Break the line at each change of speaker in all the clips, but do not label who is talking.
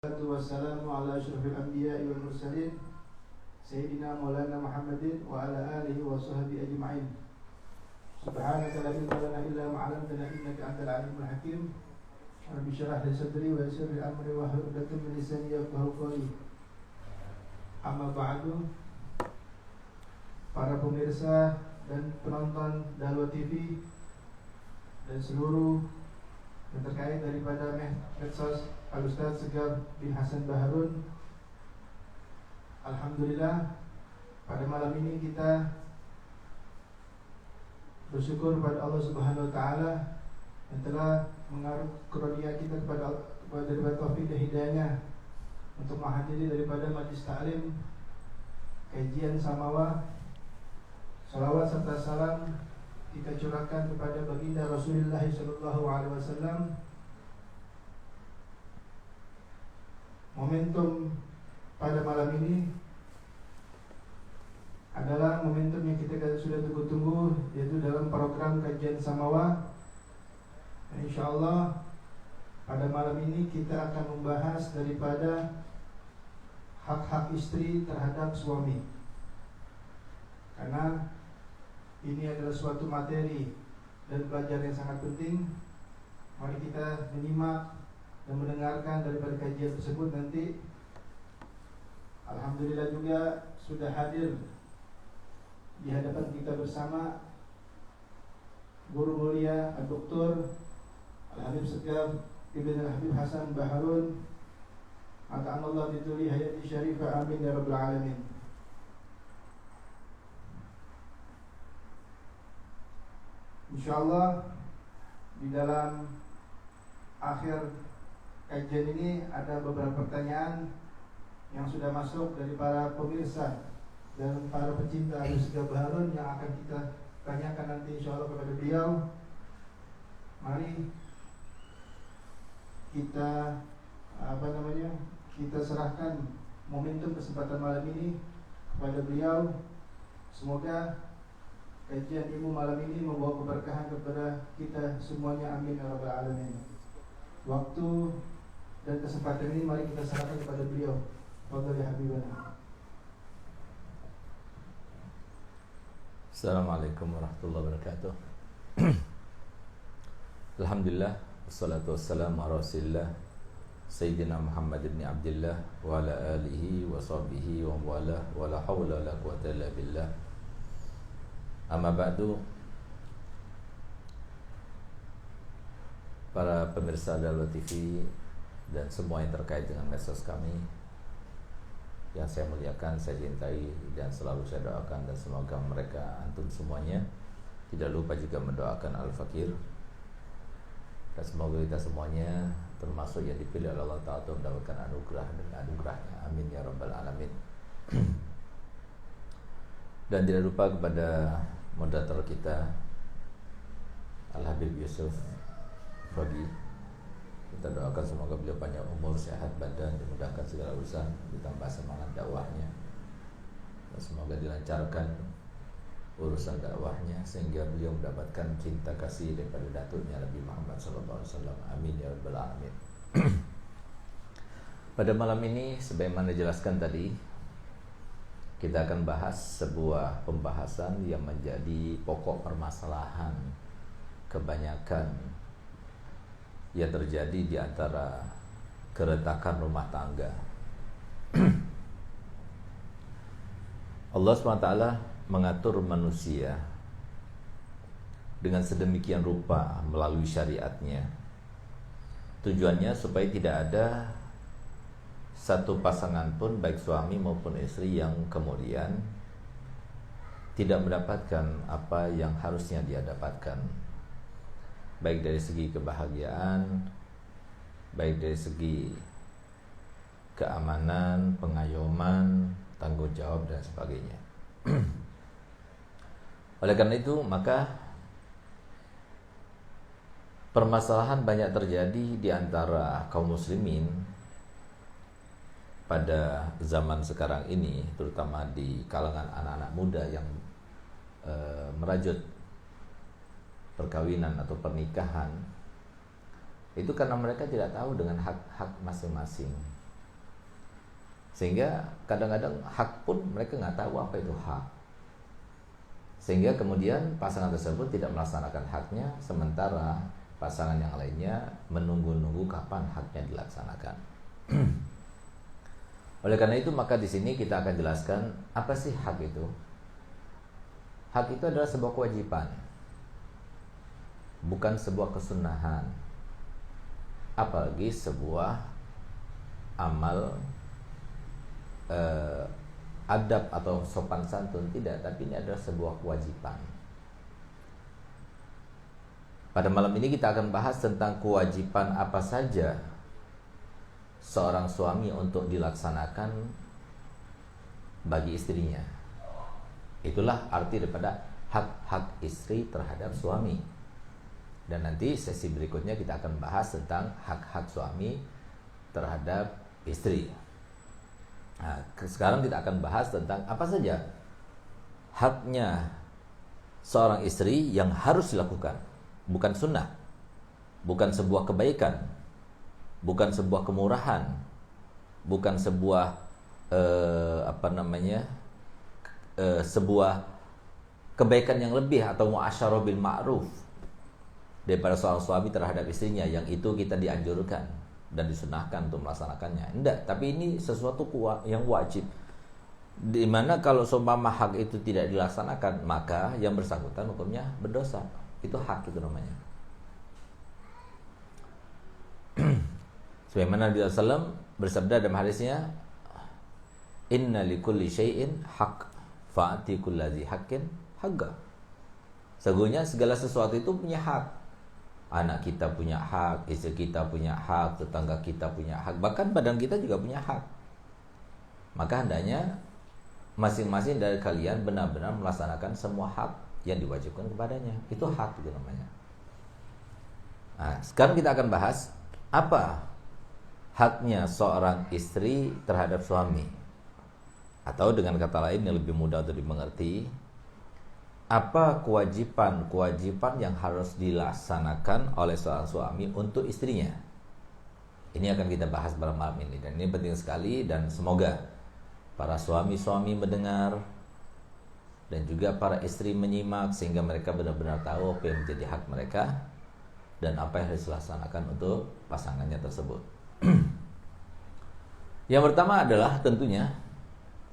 Wassalamu ala asyrafil anbiya'i wal mursalin Sayyidina Maulana Muhammadin wa ala alihi wa sahbihi ajma'in. Subhanaka la ilma lana illa ma 'allamtana innaka antal alimul hakim. Rabbi shrah li sadri wa yassir li amri wahlul 'uqdatam min lisani yafqahu qawli. Amma ba'du. Para pemirsa dan penonton Dalwa TV dan seluruh yang terkait daripada medsos Al-Ustaz Segar bin Hasan Baharun. Alhamdulillah, pada malam ini kita bersyukur pada Allah Subhanahu wa taala yang telah mengaruniai kita kepada taufik dan hidayahnya untuk menghadiri daripada majlis taklim kajian Samawa. Salawat serta salam kita curahkan kepada baginda Rasulullah sallallahu alaihi wasallam. Momentum pada malam ini adalah momentum yang kita sudah tunggu-tunggu, yaitu dalam program kajian Samawa. InsyaAllah pada malam ini kita akan membahas daripada hak-hak istri terhadap suami, karena ini adalah suatu materi dan pelajaran yang sangat penting. Mari kita menyimak dan mendengarkan daripada kajian tersebut nanti. Alhamdulillah juga sudah hadir di hadapan kita bersama guru mulia Dr. Al-Habib Segar Ibn Al-Habib Hasan Baharun, Ata'anallah dituli hayati syarifah, amin ya rabbal alamin. InsyaAllah di dalam akhir kajian ini ada beberapa pertanyaan yang sudah masuk dari para pemirsa dan para pecinta Al-Ustaz Baharun yang akan kita tanyakan nanti insyaallah kepada beliau. Mari kita kita serahkan momentum kesempatan malam ini kepada beliau. Semoga kajian ilmu malam ini membawa keberkahan kepada kita semuanya, amin ya rabbal alamin. Waktu dan kesempatan ini mari kita serahkan kepada beliau. Fadhil ya habibana.
Assalamualaikum warahmatullahi wabarakatuh. Alhamdulillah, wassalatu wassalamu ala Rasulillah Sayyidina Muhammad ibn Abdillah wa ala alihi wa sahbihi wa wala wa la hawla wa la quwwata illa billah. Amma ba'du. Para pemirsa Dalwa TV dan semua yang terkait dengan medsos kami yang saya muliakan, saya cintai dan selalu saya doakan, dan semoga mereka antum semuanya tidak lupa juga mendoakan Al-Fakir, dan semoga kita semuanya termasuk yang dipilih oleh Allah Ta'ala untuk mendapatkan anugerah dan anugerahnya, amin ya rabbal alamin. Dan tidak lupa kepada moderator kita Al-Habib Yusuf Fadi, kita doakan semoga beliau panjang umur, sehat badan, dimudahkan segala urusan, ditambah semangat dakwahnya, dan semoga dilancarkan urusan dakwahnya sehingga beliau mendapatkan cinta kasih daripada datuknya Nabi Muhammad SAW, amin ya rabbal alamin. Pada malam ini sebagaimana dijelaskan tadi, kita akan bahas sebuah pembahasan yang menjadi pokok permasalahan kebanyakan yang terjadi di antara keretakan rumah tangga. Allah SWT mengatur manusia dengan sedemikian rupa melalui syariatnya. Tujuannya supaya tidak ada satu pasangan pun, baik suami maupun istri, yang kemudian tidak mendapatkan apa yang harusnya dia dapatkan, baik dari segi kebahagiaan, baik dari segi keamanan, pengayoman, tanggung jawab dan sebagainya. Oleh karena itu, maka permasalahan banyak terjadi di antara kaum muslimin pada zaman sekarang ini, terutama di kalangan anak-anak muda yang merajut perkawinan atau pernikahan, itu karena mereka tidak tahu dengan hak-hak masing-masing. Sehingga kadang-kadang hak pun mereka nggak tahu apa itu hak. Sehingga kemudian pasangan tersebut tidak melaksanakan haknya, sementara pasangan yang lainnya menunggu-nunggu kapan haknya dilaksanakan. Oleh karena itu maka di sini kita akan jelaskan apa sih hak itu. Hak itu adalah sebuah kewajiban, bukan sebuah kesunahan, apalagi sebuah amal adab atau sopan santun, tidak, tapi ini adalah sebuah kewajiban. Pada malam ini kita akan bahas tentang kewajiban apa saja seorang suami untuk dilaksanakan bagi istrinya. Itulah arti daripada hak-hak istri terhadap suami. Dan nanti sesi berikutnya kita akan bahas tentang hak-hak suami terhadap istri. Nah, sekarang kita akan bahas tentang apa saja haknya seorang istri yang harus dilakukan. Bukan sunnah, bukan sebuah kebaikan, bukan sebuah kemurahan, bukan sebuah sebuah kebaikan yang lebih atau muasyarah bil ma'ruf daripada seorang suami terhadap istrinya, yang itu kita dianjurkan dan disunahkan untuk melaksanakannya. Tidak, tapi ini sesuatu yang wajib, di mana kalau seumpama hak itu tidak dilaksanakan, maka yang bersangkutan hukumnya berdosa. Itu hak, itu namanya. Sebagaimana Nabi SAW bersabda dalam hadisnya, inna likulli syai'in haq fa'ati kulladzi haqqin haqqa. Sesungguhnya segala sesuatu itu punya hak. Anak kita punya hak, istri kita punya hak, tetangga kita punya hak, bahkan badan kita juga punya hak. Maka hendaknya masing-masing dari kalian benar-benar melaksanakan semua hak yang diwajibkan kepadanya. Itu hak, itu namanya. Nah, sekarang kita akan bahas apa haknya seorang istri terhadap suami, atau dengan kata lain yang lebih mudah untuk dimengerti, apa kewajiban yang harus dilaksanakan oleh seorang suami untuk istrinya. Ini akan kita bahas pada malam ini, dan ini penting sekali, dan semoga para suami-suami mendengar dan juga para istri menyimak, sehingga mereka benar-benar tahu apa yang menjadi hak mereka dan apa yang harus dilaksanakan untuk pasangannya tersebut. Yang pertama adalah tentunya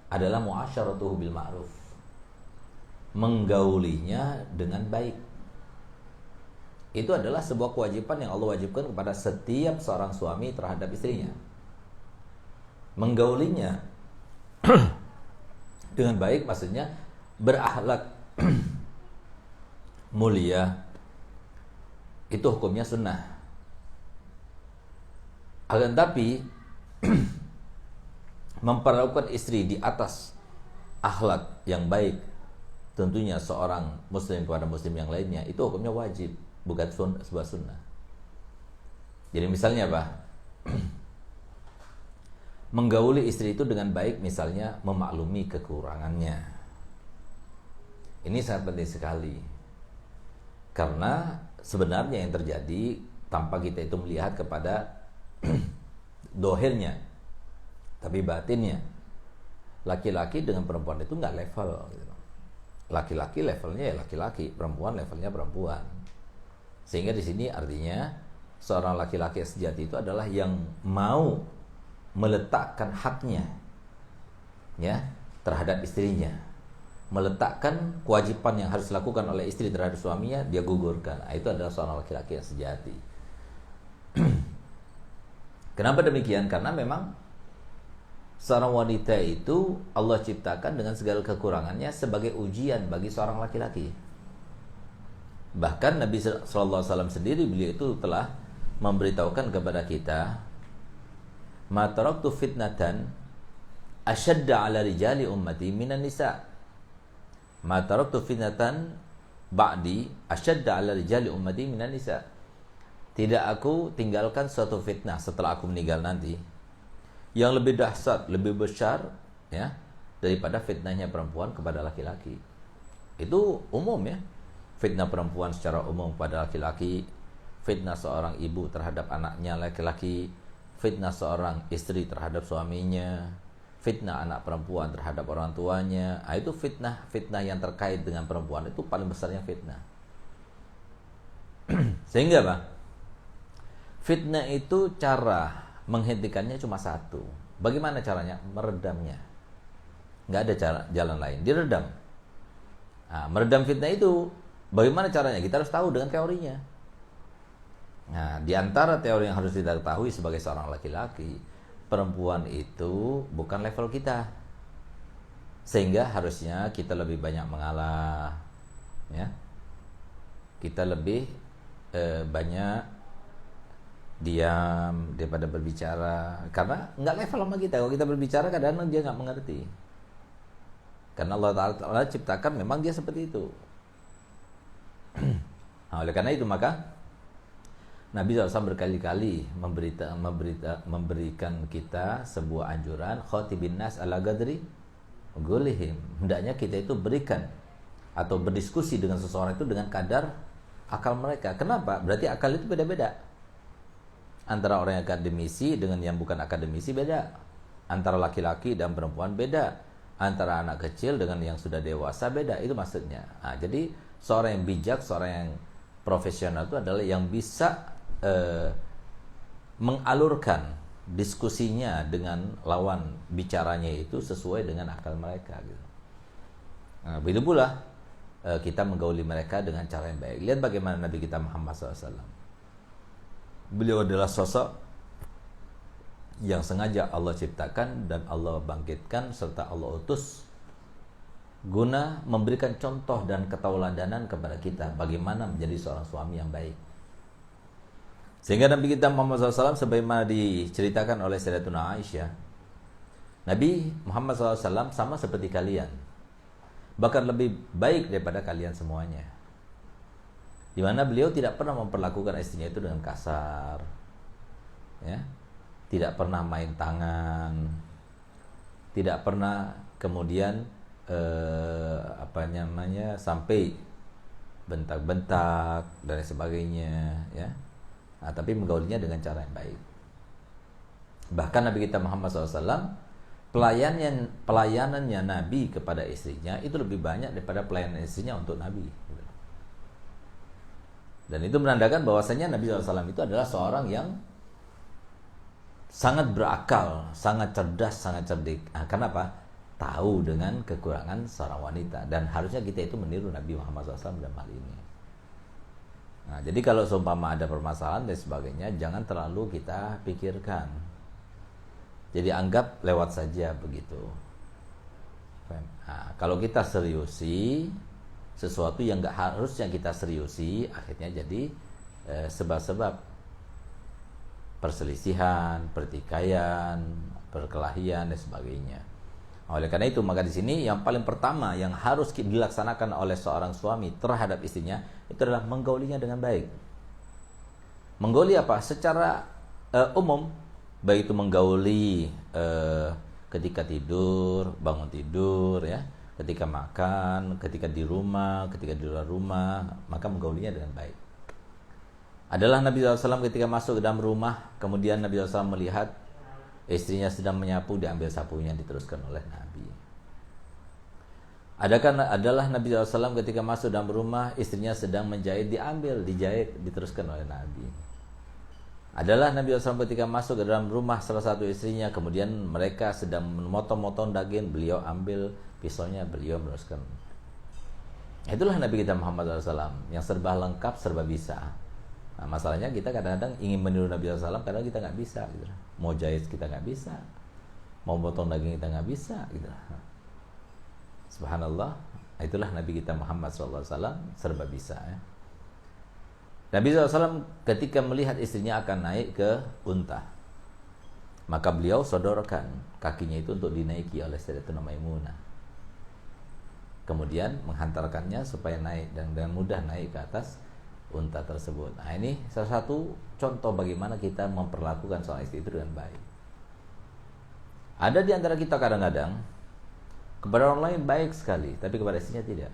adalah muasyaratuhu bil ma'ruf, menggaulinya dengan baik. Itu adalah sebuah kewajiban yang Allah wajibkan kepada setiap seorang suami terhadap istrinya. Menggaulinya dengan baik maksudnya berakhlak mulia, itu hukumnya sunnah. Akan tapi memperlakukan istri di atas akhlak yang baik, tentunya seorang muslim kepada muslim yang lainnya, itu hukumnya wajib, bukan sebuah sunnah. Jadi misalnya apa? Menggauli istri itu dengan baik, misalnya memaklumi kekurangannya. Ini sangat penting sekali, karena sebenarnya yang terjadi tanpa kita itu melihat kepada dohirnya, tapi batinnya, laki-laki dengan perempuan itu nggak level. Laki-laki levelnya ya laki-laki, perempuan levelnya perempuan. Sehingga di sini artinya seorang laki-laki sejati itu adalah yang mau meletakkan haknya, ya, terhadap istrinya, meletakkan kewajiban yang harus dilakukan oleh istri terhadap suaminya, dia gugurkan. Nah, itu adalah seorang laki-laki yang sejati. Kenapa demikian? Karena memang seorang wanita itu Allah ciptakan dengan segala kekurangannya sebagai ujian bagi seorang laki-laki. Bahkan Nabi SAW sendiri, beliau itu telah memberitahukan kepada kita, ma taraktu fitnatan asyadda ala rijali ummati minan nisa. Ma taraktu fitnatan ba'di asyadda ala rijali ummati minan nisa. Tidak aku tinggalkan suatu fitnah setelah aku meninggal nanti yang lebih dahsyat, lebih besar, ya, daripada fitnahnya perempuan kepada laki-laki. Itu umum, ya. Fitnah perempuan secara umum pada laki-laki, fitnah seorang ibu terhadap anaknya laki-laki, fitnah seorang istri terhadap suaminya, fitnah anak perempuan terhadap orang tuanya, itu fitnah yang terkait dengan perempuan itu paling besarnya fitnah. Sehingga apa? Fitnah itu cara menghentikannya cuma satu. Bagaimana caranya? Meredamnya. Nggak ada jalan lain. Diredam. Nah, meredam fitnah itu bagaimana caranya? Kita harus tahu dengan teorinya. Nah, di antara teori yang harus kita ketahui sebagai seorang laki-laki, perempuan itu bukan level kita. Sehingga harusnya kita lebih banyak mengalah, ya. Kita lebih banyak diam daripada berbicara, karena nggak level sama kita. Kalau kita berbicara kadang-kadang dia nggak mengerti, karena Allah Ta'ala ciptakan memang dia seperti itu. Nah, oleh karena itu maka Nabi SAW berkali-kali memberikan kita sebuah anjuran, khatibin nas ala qadri gulihim. Hendaknya kita itu berikan atau berdiskusi dengan seseorang itu dengan kadar akal mereka. Kenapa? Berarti akal itu beda-beda. Antara orang yang akademisi dengan yang bukan akademisi beda. Antara laki-laki dan perempuan beda. Antara anak kecil dengan yang sudah dewasa beda. Itu maksudnya. Nah, jadi seorang yang bijak, seorang yang profesional itu adalah yang bisa mengalurkan diskusinya dengan lawan bicaranya itu sesuai dengan akal mereka gitu. Nah, begitu pula kita menggauli mereka dengan cara yang baik. Lihat bagaimana Nabi kita Muhammad SAW. Beliau adalah sosok yang sengaja Allah ciptakan dan Allah bangkitkan serta Allah utus guna memberikan contoh dan ketauladanan kepada kita bagaimana menjadi seorang suami yang baik. Sehingga Nabi kita Muhammad SAW sebagaimana diceritakan oleh Sayyidatuna Aisyah, Nabi Muhammad SAW sama seperti kalian, bahkan lebih baik daripada kalian semuanya. Di mana beliau tidak pernah memperlakukan istrinya itu dengan kasar, ya, tidak pernah main tangan, tidak pernah kemudian sampai bentak-bentak dan sebagainya, ya. Nah, tapi menggaulinya dengan cara yang baik. Bahkan Nabi kita Muhammad SAW, pelayanannya Nabi kepada istrinya itu lebih banyak daripada pelayanan istrinya untuk Nabi. Dan itu menandakan bahwasanya Nabi SAW itu adalah seorang yang sangat berakal, sangat cerdas, sangat cerdik. Nah, kenapa? Tahu dengan kekurangan seorang wanita. Dan harusnya kita itu meniru Nabi Muhammad SAW dalam hal ini. Nah, jadi kalau seumpama ada permasalahan dan sebagainya, jangan terlalu kita pikirkan. Jadi anggap lewat saja begitu. Nah, kalau kita seriusi sesuatu yang nggak harusnya kita seriusi, akhirnya jadi sebab-sebab perselisihan, pertikaian, perkelahian dan sebagainya. Oleh karena itu maka di sini yang paling pertama yang harus dilaksanakan oleh seorang suami terhadap istrinya itu adalah menggaulinya dengan baik. Menggauli apa? Secara umum, baik itu menggauli ketika tidur, bangun tidur, ya, ketika makan, ketika di rumah, ketika di luar rumah, maka menggaulinya dengan baik. Adalah Nabi SAW ketika masuk ke dalam rumah, kemudian Nabi SAW melihat istrinya sedang menyapu, diambil sapunya, diteruskan oleh Nabi. Adalah Nabi SAW ketika masuk dalam rumah, istrinya sedang menjahit, diambil, dijahit, diteruskan oleh Nabi. Adalah Nabi SAW ketika masuk ke dalam rumah salah satu istrinya, kemudian mereka sedang memotong-motong daging, beliau ambil pisaunya, beliau meneruskan. Itulah Nabi kita Muhammad SAW yang serba lengkap, serba bisa. Nah, masalahnya kita kadang-kadang ingin meniru Nabi SAW, kadang kita nggak bisa gitu. Mau jahit kita nggak bisa, mau potong daging kita nggak bisa gitu. Subhanallah, itulah Nabi kita Muhammad SAW serba bisa, ya. Nabi SAW ketika melihat istrinya akan naik ke unta, maka beliau sodorkan kakinya itu untuk dinaiki oleh Sayyidatuna Maimunah, kemudian menghantarkannya supaya naik dan dengan mudah naik ke atas unta tersebut. Nah, ini salah satu contoh bagaimana kita memperlakukan seorang istri itu dengan baik. Ada di antara kita kadang-kadang kepada orang lain baik sekali, tapi kepada istrinya tidak.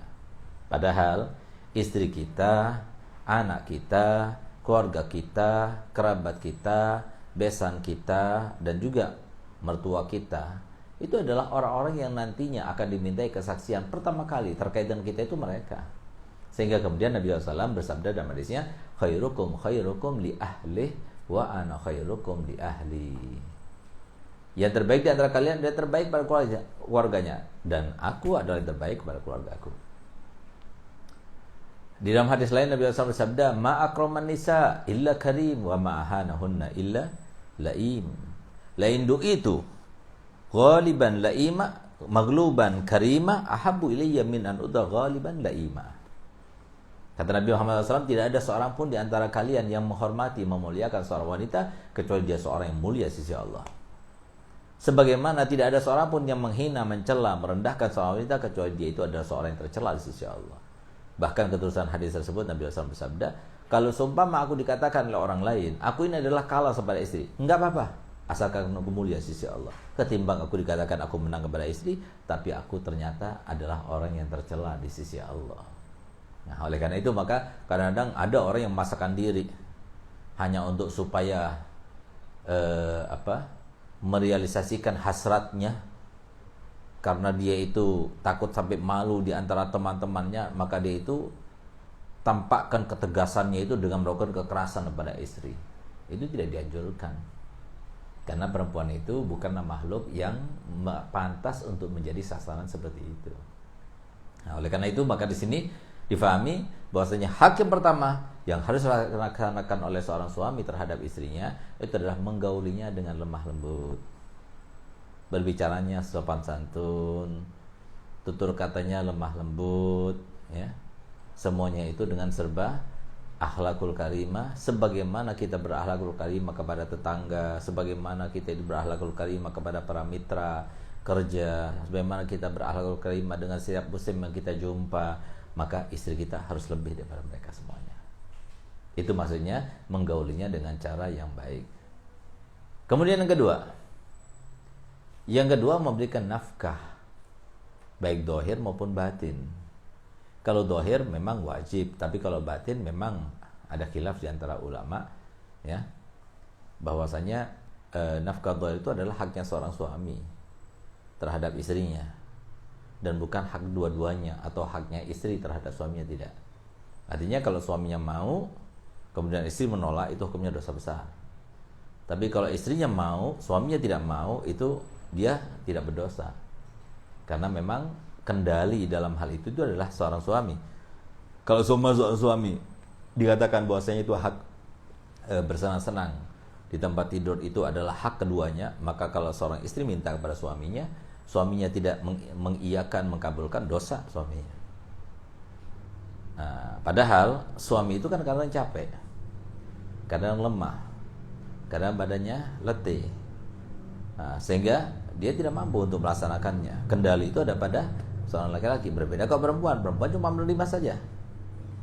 Padahal istri kita, anak kita, keluarga kita, kerabat kita, besan kita, dan juga mertua kita itu adalah orang-orang yang nantinya akan dimintai kesaksian pertama kali terkait dengan kita itu mereka. Sehingga kemudian Nabi SAW bersabda dalam hadisnya, khairukum khairukum li ahlih wa ana khairukum li ahli. Yang terbaik di antara kalian adalah terbaik pada keluarganya, dan aku adalah yang terbaik pada keluargaku. Di dalam hadis lain Nabi SAW bersabda, ma akraman nisa illa karim wa ma ahanahunna illa laim. Lain du'itu ghaliban laima maghluban karima ahabbu ilayya min an uda ghaliban laima. Kata Nabi Muhammad SAW, tidak ada seorang pun di antara kalian yang menghormati, memuliakan seorang wanita kecuali dia seorang yang mulia di sisi Allah. Sebagaimana tidak ada seorang pun yang menghina, mencela, merendahkan seorang wanita kecuali dia itu adalah seorang yang tercela di sisi Allah. Bahkan keterusan hadis tersebut Nabi SAW bersabda, kalau seumpama aku dikatakan oleh orang lain, aku ini adalah kalah kepada istri, enggak apa-apa, asalkan aku mulia di sisi Allah. Ketimbang aku dikatakan aku menang kepada istri, tapi aku ternyata adalah orang yang tercela di sisi Allah. Nah, oleh karena itu maka kadang-kadang ada orang yang memaksakan diri hanya untuk supaya merealisasikan hasratnya, karena dia itu takut sampai malu di antara teman-temannya, maka dia itu tampakkan ketegasannya itu dengan melakukan kekerasan kepada istri. Itu tidak dianjurkan, karena perempuan itu bukanlah makhluk yang pantas untuk menjadi sasaran seperti itu. Nah, oleh karena itu maka di sini difahami bahwasanya hak yang pertama yang harus dilaksanakan oleh seorang suami terhadap istrinya itu adalah menggaulinya dengan lemah lembut, berbicaranya sopan santun, tutur katanya lemah lembut, ya. Semuanya itu dengan serba akhlakul karimah, sebagaimana kita berakhlakul karimah kepada tetangga, sebagaimana kita itu berakhlakul karimah kepada para mitra kerja, sebagaimana kita berakhlakul karimah dengan setiap muslim yang kita jumpa, maka istri kita harus lebih daripada mereka semuanya. Itu maksudnya menggaulinya dengan cara yang baik. Kemudian yang kedua memberikan nafkah, baik dohir maupun batin. Kalau dohir memang wajib, tapi kalau batin memang ada khilaf di antara ulama, ya, bahwasanya nafkah dohir itu adalah haknya seorang suami terhadap istrinya, dan bukan hak dua-duanya atau haknya istri terhadap suaminya, tidak. Artinya kalau suaminya mau kemudian istri menolak, itu hukumnya dosa besar. Tapi kalau istrinya mau, suaminya tidak mau, itu dia tidak berdosa, karena memang kendali dalam hal itu adalah seorang suami. Kalau seorang suami dikatakan bahwasanya itu hak bersenang-senang di tempat tidur itu adalah hak keduanya, maka kalau seorang istri minta kepada suaminya tidak mengiyakan, mengkabulkan, dosa suaminya. Nah, padahal suami itu kan kadang capek, kadang lemah, kadang badannya letih, sehingga dia tidak mampu untuk melaksanakannya. Kendali itu ada pada seorang laki-laki. Berbeda kalau perempuan cuma menerima saja,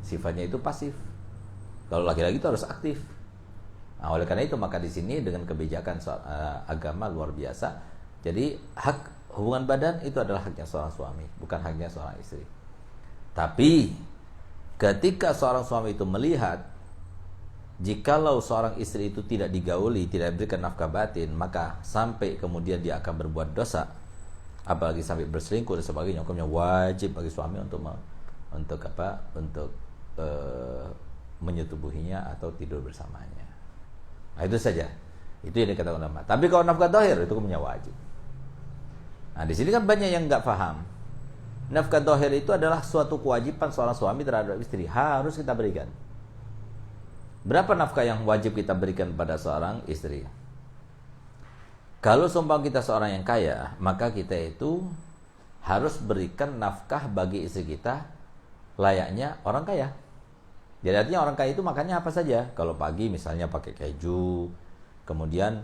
sifatnya itu pasif. Kalau laki-laki itu harus aktif. Nah, oleh karena itu maka di sini dengan kebijakan agama luar biasa. Jadi hak hubungan badan itu adalah haknya seorang suami, bukan haknya seorang istri. Tapi ketika seorang suami itu melihat jikalau seorang istri itu tidak digauli, tidak diberikan nafkah batin, maka sampai kemudian dia akan berbuat dosa, apalagi sampai berselingkuh dan sebagainya, hukumnya wajib bagi suami untuk menyetubuhinya atau tidur bersamanya. Nah, itu saja. Itu yang dikatakan ulama. Tapi kalau nafkah dohir itu hukumnya wajib. Nah, di sini kan banyak yang nggak paham. Nafkah dohir itu adalah suatu kewajiban seorang suami terhadap istri, harus kita berikan. Berapa nafkah yang wajib kita berikan pada seorang istri? Kalau seumpama kita seorang yang kaya, maka kita itu harus berikan nafkah bagi istri kita layaknya orang kaya. Jadi artinya orang kaya itu makannya apa saja. Kalau pagi misalnya pakai keju, kemudian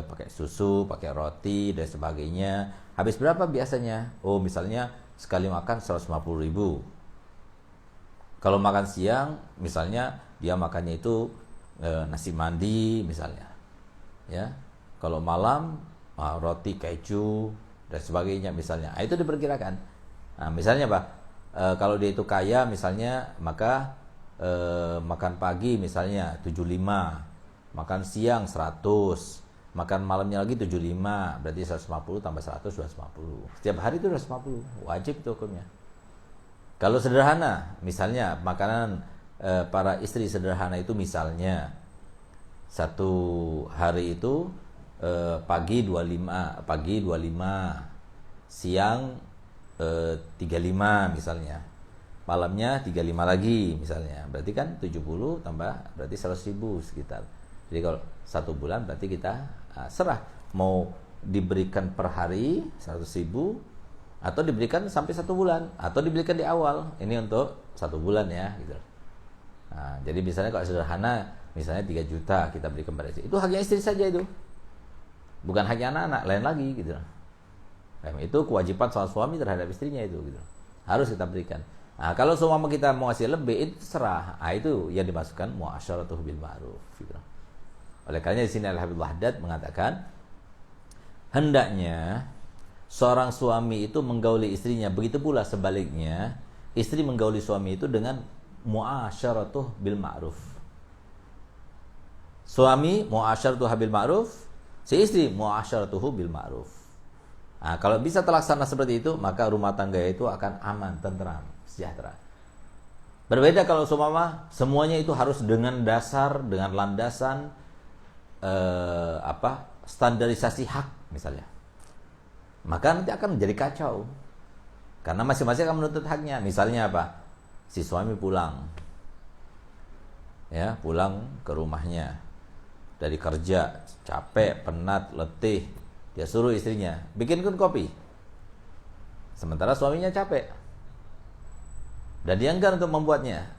pakai susu, pakai roti dan sebagainya. Habis berapa biasanya? Oh, misalnya sekali makan 150.000. Kalau makan siang misalnya dia makannya itu nasi mandi misalnya, ya. Kalau malam roti keju dan sebagainya misalnya. Itu diperkirakan. Nah, misalnya kalau dia itu kaya misalnya, maka makan pagi misalnya 75, makan siang 100, Makan malamnya lagi 75, berarti 150 tambah 100 250. Setiap hari itu 250, wajib itu hukumnya. Kalau sederhana, misalnya makanan para istri sederhana itu misalnya satu hari itu pagi 25, siang 35 misalnya. Malamnya 35 lagi misalnya. Berarti kan 70 tambah berarti 100.000 sekitar. Jadi kalau 1 bulan berarti kita serah mau diberikan per hari 100.000 atau diberikan sampai 1 bulan atau diberikan di awal. Ini untuk 1 bulan ya gitu. Nah, jadi misalnya kalau sederhana misalnya 3 juta kita berikan pada istri. Itu haknya istri saja itu. Bukan haknya anak-anak, lain lagi gitu. Nah, itu kewajiban seorang suami terhadap istrinya itu gitu. Harus kita berikan. Nah, kalau semua kita mau ngasih lebih itu serah. Nah, itu yang dimasukkan muasyaratuh bil ma'ruf gitu. Oleh karena di sini Al-Habib Wahdat mengatakan hendaknya seorang suami itu menggauli istrinya, begitu pula sebaliknya istri menggauli suami itu dengan muasyaratuh bil ma'ruf. Suami muasyaratuh bil ma'ruf, si istri muasyaratuhu bil ma'ruf. Nah, kalau bisa terlaksana seperti itu, maka rumah tangga itu akan aman, tentram, sejahtera. Berbeda kalau semuanya itu harus dengan dasar, dengan landasan standarisasi hak misalnya. Maka nanti akan menjadi kacau. Karena masing-masing akan menuntut haknya. Misalnya apa? Si suami pulang. Ya, pulang ke rumahnya dari kerja, capek, penat, letih. Dia suruh istrinya, bikinkan kopi. Sementara suaminya capek. Dan dia enggan untuk membuatnya.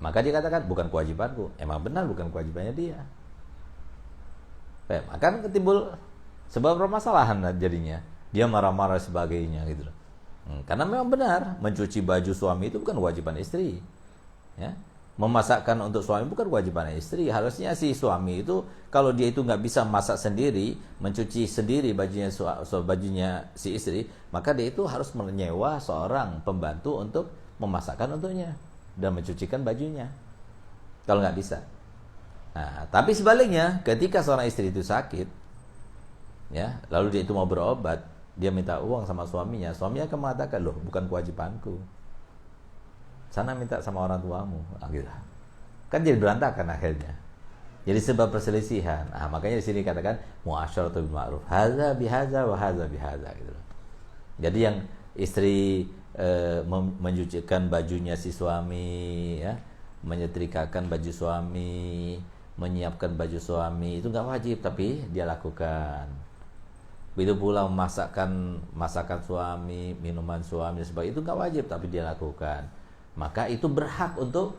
Maka dia katakan, bukan kewajibanku. Emang benar bukan kewajibannya dia. Maka timbul sebuah permasalahan jadinya. Dia marah-marah sebagainya gitu. Karena memang benar, mencuci baju suami itu bukan kewajiban istri. Ya. Memasakkan untuk suami bukan kewajiban istri. Harusnya si suami itu kalau dia itu nggak bisa masak sendiri, mencuci sendiri bajunya si istri, maka dia itu harus menyewa seorang pembantu untuk memasakkan untuknya dan mencucikan bajunya. Kalau nggak bisa. Nah, tapi sebaliknya, ketika seorang istri itu sakit, ya, lalu dia itu mau berobat, dia minta uang sama suaminya akan mengatakan, loh, bukan kewajibanku. Sana minta sama orang tuamu. Nah, gitu. Kan jadi berantakan akhirnya. Jadi sebab perselisihan. Nah, makanya di sini katakan muasyaratu bil ma'ruf. Hadza bihadza wa hadza bihadza gitu. Jadi yang istri mencucikan bajunya si suami, ya, menyetrikakan baju suami, menyiapkan baju suami itu nggak wajib, tapi dia lakukan. Begitu pula masakan suami, minuman suami dan sebagainya itu nggak wajib, tapi dia lakukan. Maka itu berhak untuk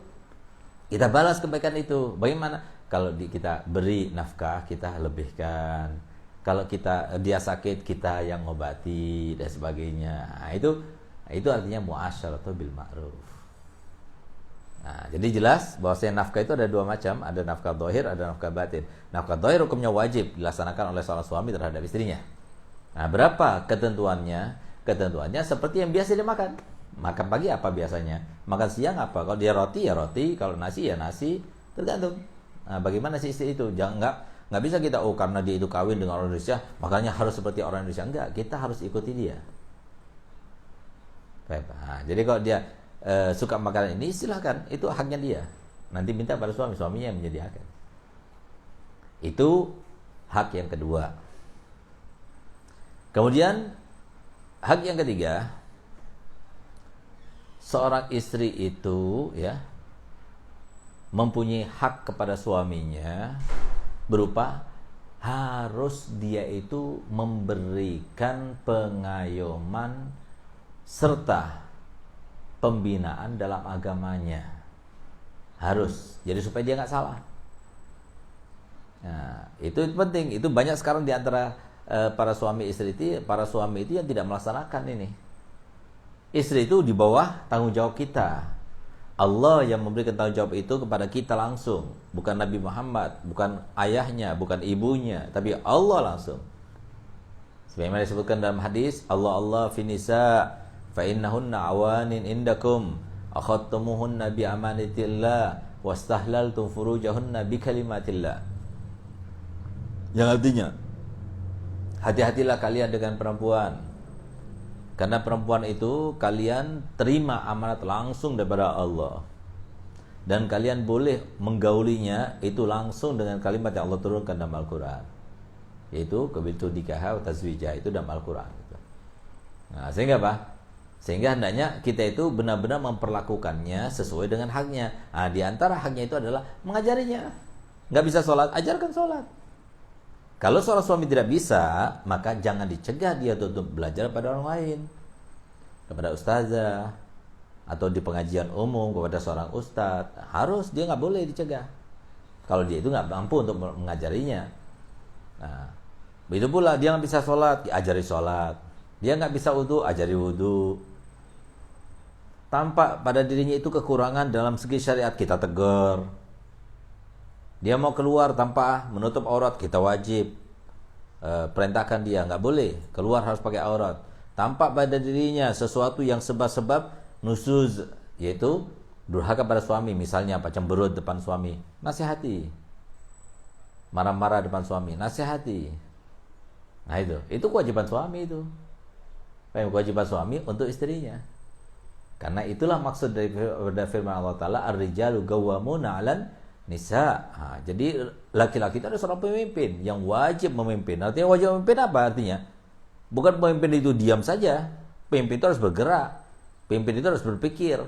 kita balas kebaikan itu. Bagaimana? Kalau kita beri nafkah, kita lebihkan. Kalau dia sakit, kita yang ngobati dan sebagainya. Nah, itu artinya muasyaratu bil ma'ruf. Nah, jadi jelas bahwasanya nafkah itu ada 2 macam, ada nafkah zahir, ada nafkah batin. Nafkah zahir hukumnya wajib dilaksanakan oleh seorang suami terhadap istrinya. Nah, berapa ketentuannya? Ketentuannya seperti yang biasa dimakan. Makan pagi apa biasanya? Makan siang apa? Kalau dia roti ya roti, kalau nasi ya nasi, tergantung. Nah, bagaimana si istri itu? Nggak bisa kita karena dia itu kawin dengan orang Indonesia, makanya harus seperti orang Indonesia. Enggak, kita harus ikuti dia. Nah, jadi kalau dia suka makanan ini, silahkan, itu haknya dia. Nanti minta pada suaminya yang menyediakan. Itu hak yang kedua. Kemudian hak yang ketiga, seorang istri itu ya mempunyai hak kepada suaminya berupa harus dia itu memberikan pengayoman serta pembinaan dalam agamanya. Harus. Jadi supaya dia nggak salah. Nah, itu penting. Itu banyak sekarang di antara para suami itu yang tidak melaksanakan ini. Istri itu di bawah tanggung jawab kita. Allah yang memberikan tanggung jawab itu kepada kita langsung, bukan Nabi Muhammad, bukan ayahnya, bukan ibunya, tapi Allah langsung. Sebagaimana disebutkan dalam hadis, Allah fi nisa fa innahunna awanin indakum akhadtumuhunna bi amanatillah wastahlaltum furujahunna bi kalimatillah. Yang artinya hati-hatilah kalian dengan perempuan. Karena perempuan itu kalian terima amanat langsung daripada Allah. Dan kalian boleh menggaulinya itu langsung dengan kalimat yang Allah turunkan dalam Al-Quran. Yaitu qabiltu nikah wa tazwijah, itu dalam Al-Quran. Nah, sehingga apa? Sehingga hendaknya kita itu benar-benar memperlakukannya sesuai dengan haknya. Nah, di antara haknya itu adalah mengajarinya. Nggak bisa sholat, ajarkan sholat. Kalau seorang suami tidak bisa, maka jangan dicegah dia untuk belajar pada orang lain, kepada ustazah, atau di pengajian umum kepada seorang ustadz. Harus, dia nggak boleh dicegah kalau dia itu nggak mampu untuk mengajarinya. Nah, begitu pula dia nggak bisa sholat, diajari sholat. Dia nggak bisa wudu, ajari wudu. Tampak pada dirinya itu kekurangan dalam segi syariat, kita tegur. Dia mau keluar tanpa menutup aurat, kita wajib perintahkan dia, nggak boleh keluar, harus pakai aurat. Tampak pada dirinya sesuatu yang sebab-sebab nusuz, yaitu durhaka pada suami, misalnya apa, cemberut depan suami, nasihati. Marah-marah depan suami, nasihati. Nah, itu kewajiban suami itu. Kewajiban suami untuk istrinya. Karena itulah maksud dari firman Allah Ta'ala, ar-rijalu qawwamuna 'alan nisa. Jadi laki-laki itu adalah seorang pemimpin yang wajib memimpin. Artinya wajib memimpin apa artinya? Bukan pemimpin itu diam saja. Pemimpin itu harus bergerak. Pemimpin itu harus berpikir.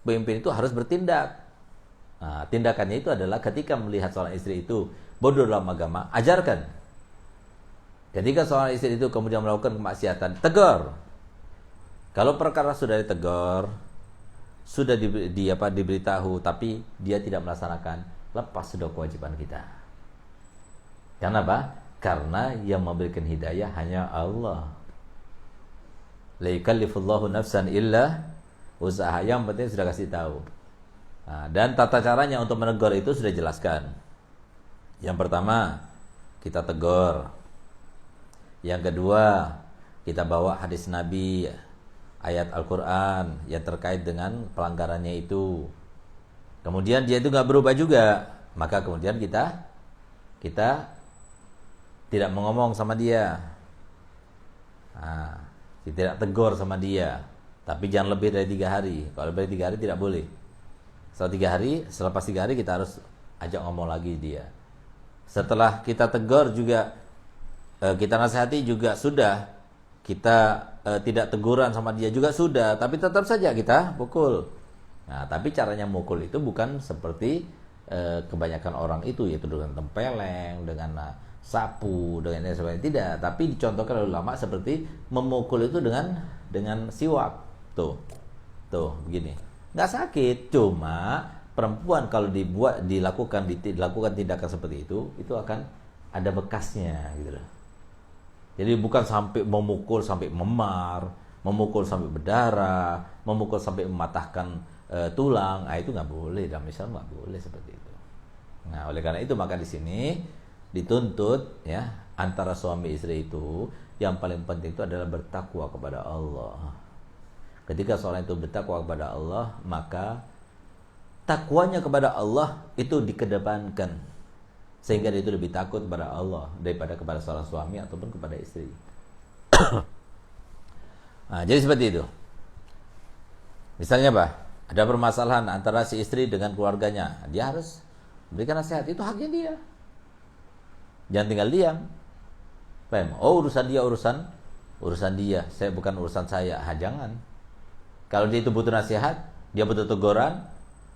Pemimpin itu harus bertindak. Nah, tindakannya itu adalah ketika melihat seorang istri itu bodoh dalam agama, ajarkan. Ketika seorang istri itu kemudian melakukan kemaksiatan, tegur. Kalau perkara sudah ditegur, sudah diberitahu, tapi dia tidak melaksanakan, lepas sudah kewajiban kita. Karena apa? Karena yang memberikan hidayah hanya Allah. La yukallifullahu nafsan illa usaha. Yang penting sudah kasih tahu. Nah, dan tata caranya untuk menegur itu sudah jelaskan. Yang pertama, kita tegur. Yang kedua, kita bawa hadis Nabi, ayat Al-Quran yang terkait dengan pelanggarannya itu. Kemudian dia itu nggak berubah juga, maka kemudian kita tidak mengomong sama dia. Nah, kita tidak tegur sama dia. Tapi jangan lebih dari 3 hari. Kalau lebih dari 3 hari tidak boleh. Selepas 3 hari kita harus ajak ngomong lagi dia. Setelah kita tegur juga, kita nasihati juga sudah, kita tidak teguran sama dia juga sudah, tapi tetap saja kita pukul. Nah, tapi caranya mukul itu bukan seperti kebanyakan orang itu, yaitu dengan tempeleng, dengan sapu, dengan sebagainya. Tidak, tapi dicontohkan oleh ulama seperti memukul itu dengan siwak. Tuh, begini. Nggak sakit, cuma perempuan kalau dilakukan tindakan seperti itu akan ada bekasnya gitu loh. Jadi bukan sampai memukul sampai memar, memukul sampai berdarah, memukul sampai mematahkan tulang. Nah, itu nggak boleh, dalam Islam nggak boleh seperti itu. Nah, oleh karena itu maka di sini dituntut ya, antara suami istri itu yang paling penting itu adalah bertakwa kepada Allah. Ketika seorang itu bertakwa kepada Allah, maka takwanya kepada Allah itu dikedepankan, sehingga dia itu lebih takut kepada Allah daripada kepada seorang suami ataupun kepada istri. Nah, jadi seperti itu. Misalnya apa? Ada permasalahan antara si istri dengan keluarganya, dia harus berikan nasihat, itu haknya dia. Jangan tinggal diam. Paham? Oh, urusan dia, saya bukan urusan saya. Jangan. Kalau dia itu butuh nasihat, dia butuh teguran,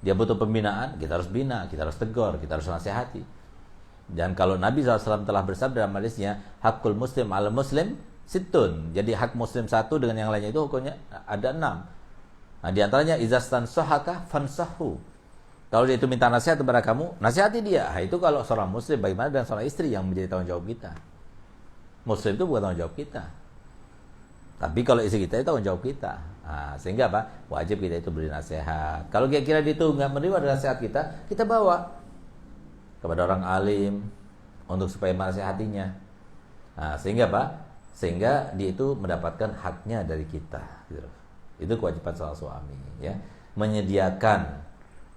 dia butuh pembinaan, kita harus bina, kita harus tegur, kita harus nasihati. Dan kalau Nabi SAW telah bersabda dalam hadisnya, hakul muslim ala muslim situn. Jadi hak muslim satu dengan yang lainnya itu hukumnya ada 6. Nah, di antaranya izastan sohaka fansahu. Kalau dia itu minta nasihat kepada kamu, nasihati dia. Nah, itu kalau seorang muslim, bagaimana dengan seorang istri yang menjadi tanggung jawab kita? Muslim itu bukan tanggung jawab kita, tapi kalau istri kita itu tanggung jawab kita. Nah, sehingga apa? Wajib kita itu beri nasihat. Kalau kira-kira dia itu nggak menerima nasihat kita bawa kepada orang alim untuk supaya menasihatinya. Nah, sehingga apa? Sehingga dia itu mendapatkan haknya dari kita. Gitu. Itu kewajiban seorang suami, ya, menyediakan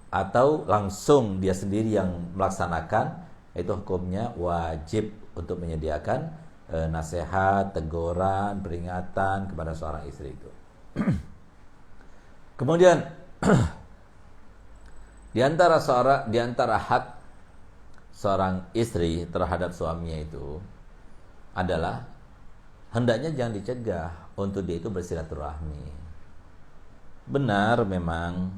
atau langsung dia sendiri yang melaksanakan, itu hukumnya wajib untuk menyediakan nasihat, teguran, peringatan kepada seorang istri itu. Kemudian di antara hak seorang istri terhadap suaminya itu adalah hendaknya jangan dicegah untuk dia itu bersilaturahmi. Benar memang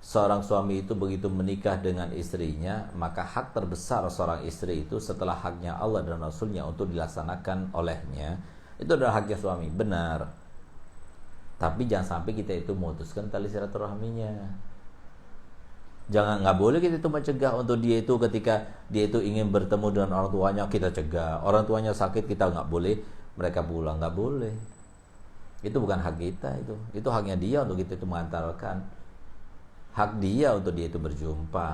seorang suami itu begitu menikah dengan istrinya, maka hak terbesar seorang istri itu setelah haknya Allah dan Rasulnya untuk dilaksanakan olehnya, itu adalah haknya suami. Benar. Tapi jangan sampai kita itu memutuskan tali silaturahminya. Nggak boleh kita itu mencegah untuk dia itu ketika dia itu ingin bertemu dengan orang tuanya, kita cegah. Orang tuanya sakit, kita nggak boleh mereka pulang, nggak boleh. Itu bukan hak kita itu haknya dia untuk kita itu mengantarkan. Hak dia untuk dia itu berjumpa.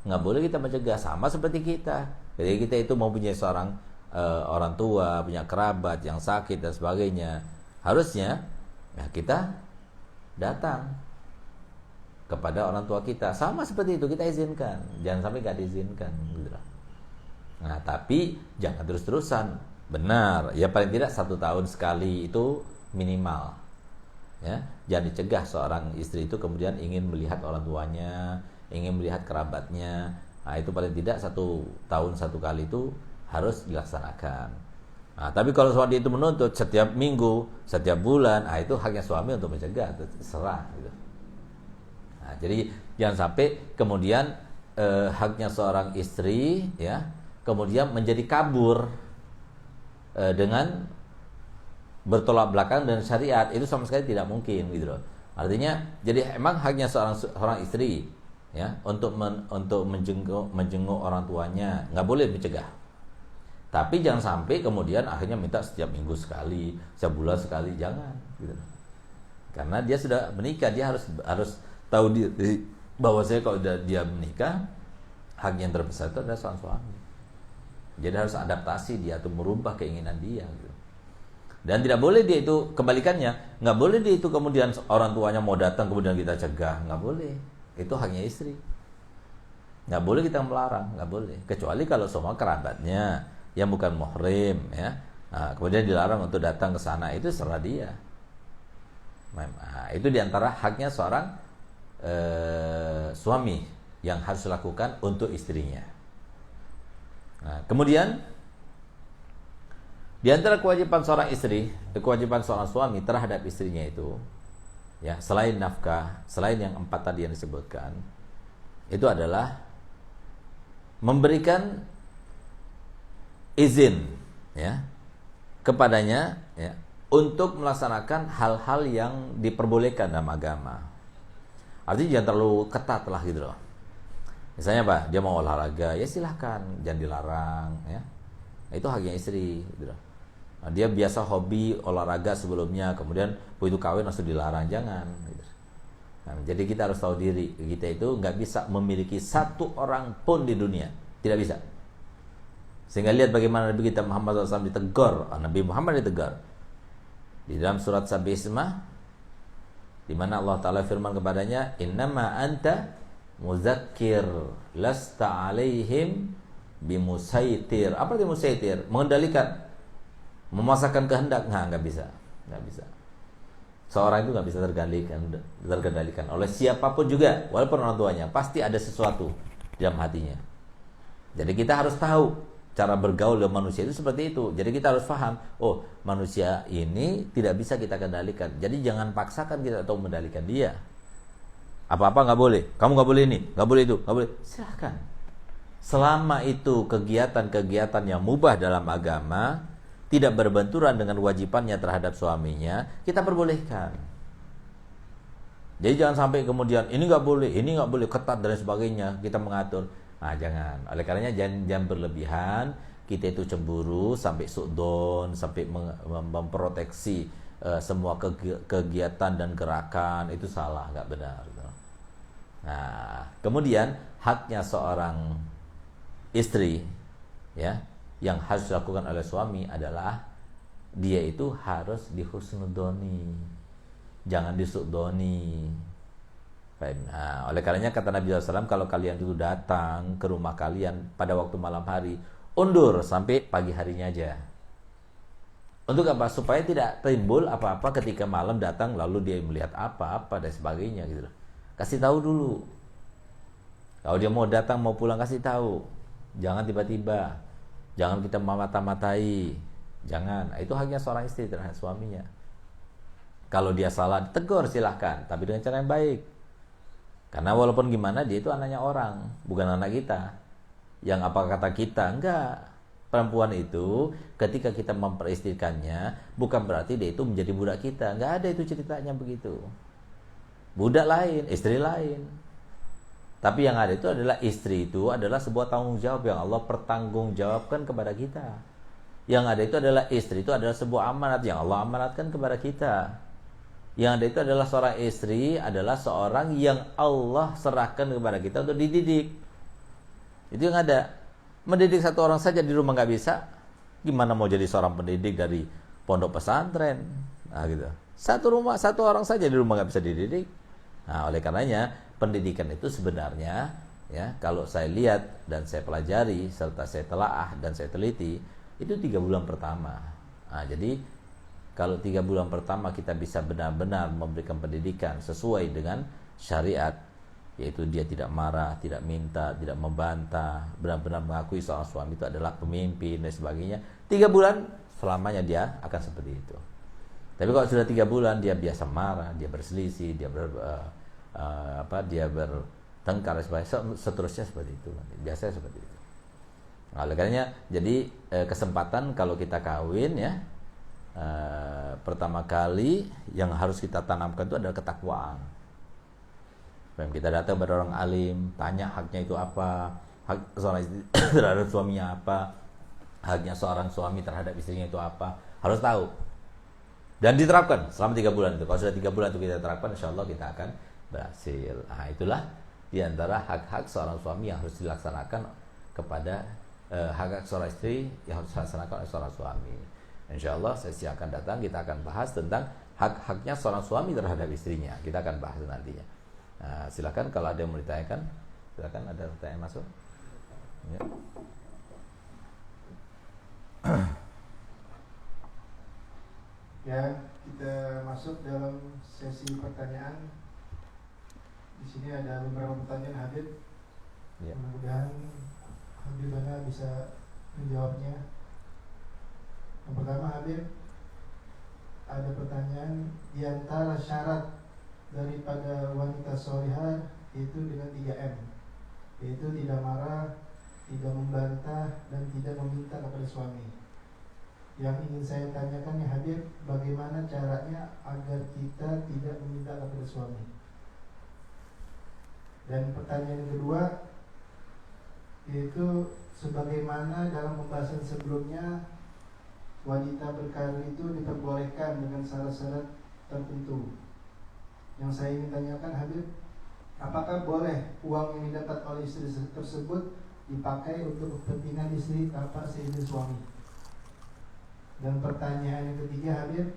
Nggak boleh kita mencegah. Sama seperti kita. Jadi kita itu mau punya seorang orang tua, punya kerabat yang sakit dan sebagainya, harusnya ya kita datang kepada orang tua kita. Sama seperti itu, kita izinkan. Jangan sampai nggak diizinkan gitu. Nah, tapi jangan terus-terusan. Benar, ya paling tidak 1 tahun sekali itu minimal. Ya, jangan dicegah seorang istri itu kemudian ingin melihat orang tuanya, ingin melihat kerabatnya. Nah, itu paling tidak 1 tahun 1 kali itu harus dilaksanakan. Nah, tapi kalau suami itu menuntut setiap minggu, setiap bulan, itu haknya suami untuk mencegah, terserah gitu. Nah, jadi jangan sampai kemudian haknya seorang istri ya kemudian menjadi kabur dengan bertolak belakang dengan syariat. Itu sama sekali tidak mungkin gitu loh. Artinya jadi emang haknya seorang istri ya untuk menjenguk orang tuanya, nggak boleh mencegah. Tapi jangan sampai kemudian akhirnya minta setiap minggu sekali, sebulan sekali, jangan gitu. Karena dia sudah menikah, dia harus tahu diri bahwa kalau dia menikah, hak yang terbesar itu adalah seorang suami. Jadi harus adaptasi dia atau merubah keinginan dia gitu. Dan tidak boleh dia itu kebalikannya, nggak boleh dia itu kemudian orang tuanya mau datang kemudian kita cegah, nggak boleh. Itu haknya istri. Nggak boleh kita melarang, nggak boleh. Kecuali kalau semua kerabatnya yang bukan muhrim ya, nah, kemudian dilarang untuk datang ke sana, itu serah dia. Nah, itu diantara haknya seorang suami yang harus dilakukan untuk istrinya. Nah, kemudian di antara kewajiban seorang istri, kewajiban seorang suami terhadap istrinya itu, ya selain nafkah, selain yang 4 tadi yang disebutkan, itu adalah memberikan izin ya kepadanya ya untuk melaksanakan hal-hal yang diperbolehkan dalam agama. Artinya jangan terlalu ketat lah gitu loh. Misalnya apa? Dia mau olahraga, ya silahkan, jangan dilarang ya. Itu haknya istri gitu loh. Nah, dia biasa hobi olahraga sebelumnya, kemudian begitu kawin langsung dilarang, jangan gitu. Nah, jadi kita harus tahu diri, kita itu nggak bisa memiliki 1 orang pun di dunia, tidak bisa. Sehingga lihat bagaimana Nabi kita Muhammad SAW ditegur. Nabi Muhammad ditegur di dalam surat Sab'i Ismah, di mana Allah Ta'ala firman kepadanya, innama anta muzakkir lasta alaihim bimusaitir. Apa itu musaitir? Mengendalikan, memasakkan kehendak. Nggak bisa. Seorang itu nggak bisa terkendalikan oleh siapapun juga, walaupun orang tuanya. Pasti ada sesuatu di dalam hatinya. Jadi kita harus tahu cara bergaul dengan manusia itu seperti itu. Jadi kita harus paham, oh manusia ini tidak bisa kita kendalikan. Jadi jangan paksakan kita atau mengendalikan dia. Apa-apa nggak boleh. Kamu nggak boleh ini, nggak boleh itu, nggak boleh. Silahkan. Selama itu kegiatan-kegiatan yang mubah dalam agama tidak berbenturan dengan kewajibannya terhadap suaminya, kita perbolehkan. Jadi jangan sampai kemudian ini nggak boleh, ketat dan sebagainya, kita mengatur. Nah, jangan. Oleh karenanya jangan berlebihan. Kita itu cemburu sampai su'don, sampai memproteksi semua kegiatan dan gerakan, itu salah, nggak benar. Nah, kemudian haknya seorang istri, ya, yang harus dilakukan oleh suami adalah dia itu harus dihusnudoni, jangan disu'doni. Nah, oleh karenanya kata Nabi SAW, kalau kalian itu datang ke rumah kalian pada waktu malam hari, undur sampai pagi harinya aja. Untuk apa? Supaya tidak timbul apa-apa ketika malam datang lalu dia melihat apa-apa dan sebagainya gitu loh. Kasih tahu dulu. Kalau dia mau datang mau pulang kasih tahu. Jangan tiba-tiba. Jangan kita mata-matai. Jangan. Itu haknya seorang istri terhadap suaminya. Kalau dia salah tegur silahkan, tapi dengan cara yang baik. Karena walaupun gimana dia itu anaknya orang, bukan anak kita. Yang apa kata kita, enggak. Perempuan itu ketika kita memperistrikannya bukan berarti dia itu menjadi budak kita. Enggak ada itu ceritanya begitu. Budak lain, istri lain. Tapi yang ada itu adalah istri itu adalah sebuah tanggung jawab yang Allah pertanggungjawabkan kepada kita. Yang ada itu adalah istri itu adalah sebuah amanat yang Allah amanatkan kepada kita. Yang ada itu adalah seorang istri adalah seorang yang Allah serahkan kepada kita untuk dididik. Itu yang ada. Mendidik satu orang saja di rumah nggak bisa, gimana mau jadi seorang pendidik dari pondok pesantren? Nah gitu. Satu orang saja di rumah nggak bisa dididik. Nah oleh karenanya pendidikan itu sebenarnya ya kalau saya lihat dan saya pelajari serta saya telaah dan saya teliti itu 3 bulan pertama. Nah jadi kalau 3 bulan pertama kita bisa benar-benar memberikan pendidikan sesuai dengan syariat, yaitu dia tidak marah, tidak minta, tidak membantah, benar-benar mengakui seorang suami itu adalah pemimpin dan sebagainya. 3 bulan selamanya dia akan seperti itu. Tapi kalau sudah 3 bulan dia biasa marah, dia berselisih, dia dia bertengkar dan sebagainya, seterusnya seperti itu. Biasanya seperti itu. Nah, oleh karenanya jadi kesempatan kalau kita kawin ya, pertama kali yang harus kita tanamkan itu adalah ketakwaan. Kita datang kepada orang alim, tanya haknya itu apa, hak seorang istri terhadap suaminya apa, haknya seorang suami terhadap istrinya itu apa, harus tahu dan diterapkan selama 3 bulan itu. Kalau sudah 3 bulan itu kita terapkan, insya Allah kita akan berhasil. Nah itulah diantara hak-hak seorang suami yang harus dilaksanakan kepada hak-hak seorang istri yang harus dilaksanakan oleh seorang suami. Insya Allah sesi akan datang kita akan bahas tentang hak-haknya seorang suami terhadap istrinya. Kita akan bahas nantinya. Nah, silakan kalau ada yang mau ditanyakan, silakan ada pertanyaan masuk. Ya.
Ya, kita masuk dalam sesi pertanyaan. Di sini ada beberapa pertanyaan Habib. Ya. Mudah-mudahan Habibana bisa menjawabnya. Yang pertama Habib, ada pertanyaan di antara syarat daripada wanita solihah itu dengan 3M, yaitu tidak marah, tidak membantah, dan tidak meminta kepada suami. Yang ingin saya tanyakan ya Habib, bagaimana caranya agar kita tidak meminta kepada suami? Dan pertanyaan yang kedua, yaitu sebagaimana dalam pembahasan sebelumnya, wanita berkarir itu diperbolehkan dengan syarat-syarat tertentu. Yang saya ingin tanyakan Habib, apakah boleh uang yang didapat oleh istri tersebut dipakai untuk kepentingan istri tanpa seizin suami? Dan pertanyaan yang ketiga Habib,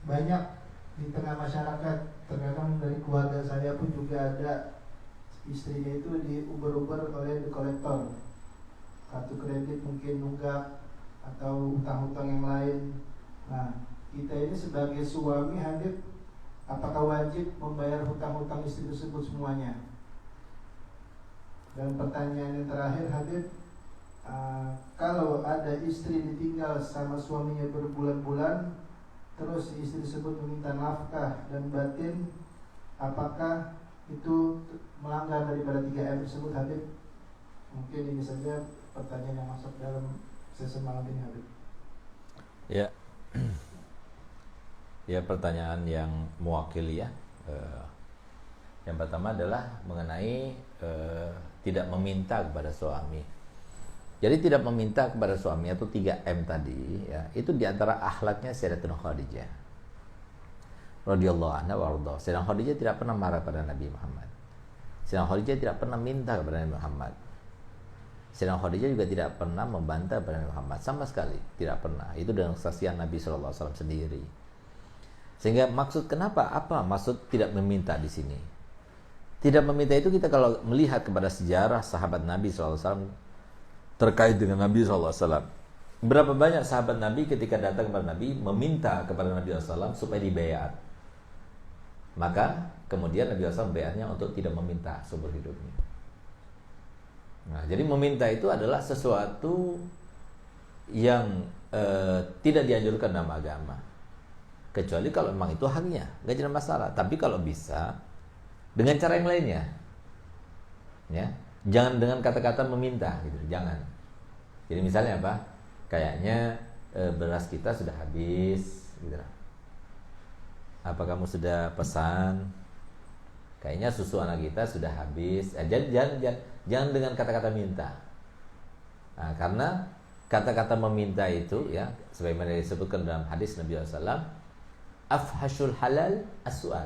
banyak di tengah masyarakat, terkadang dari keluarga saya pun juga ada istrinya itu diuber-uber oleh kolektor, kartu kredit mungkin nunggak atau utang-utang yang lain. Nah, kita ini sebagai suami Habib, apakah wajib membayar hutang-hutang istri tersebut semuanya? Dan pertanyaan yang terakhir Habib, kalau ada istri ditinggal sama suaminya berbulan-bulan, terus istri tersebut meminta nafkah dan batin, apakah itu melanggar daripada 3M tersebut Habib? Mungkin ini saja pertanyaan yang masuk dalam sesi malam ini Habib.
Ya. Ya, pertanyaan yang mewakili ya. Yang pertama adalah mengenai tidak meminta kepada suami. Jadi tidak meminta kepada suami atau 3M tadi ya, itu diantara akhlaknya Sayyidatuna Khadijah radhiyallahu anha wa ardha. Sayyidatuna Khadijah tidak pernah marah pada Nabi Muhammad. Sayyidatuna Khadijah tidak pernah minta kepada Nabi Muhammad. Sayyidatuna Khadijah juga tidak pernah membantah kepada Nabi Muhammad sama sekali, tidak pernah. Itu dengan kesaksian Nabi SAW sendiri. Sehingga maksud kenapa? Apa maksud tidak meminta di sini? Tidak meminta itu kita kalau melihat kepada sejarah sahabat Nabi SAW terkait dengan Nabi SAW, berapa banyak sahabat Nabi ketika datang kepada Nabi meminta kepada Nabi SAW supaya dibayat. Maka kemudian Nabi SAW bayatnya untuk tidak meminta seumur hidupnya. Nah, jadi meminta itu adalah sesuatu yang tidak dianjurkan dalam agama, kecuali kalau memang itu haknya, nggak jadi masalah. Tapi kalau bisa dengan cara yang lainnya, ya, jangan dengan kata-kata meminta gitu, jangan. Jadi misalnya apa? Kayaknya beras kita sudah habis, gitu. Apa kamu sudah pesan? Kayaknya susu anak kita sudah habis. Jangan dengan kata-kata minta. Nah, karena kata-kata meminta itu, ya, sebagaimana disebutkan dalam hadis Nabi SAW, afhashul halal as-su'al.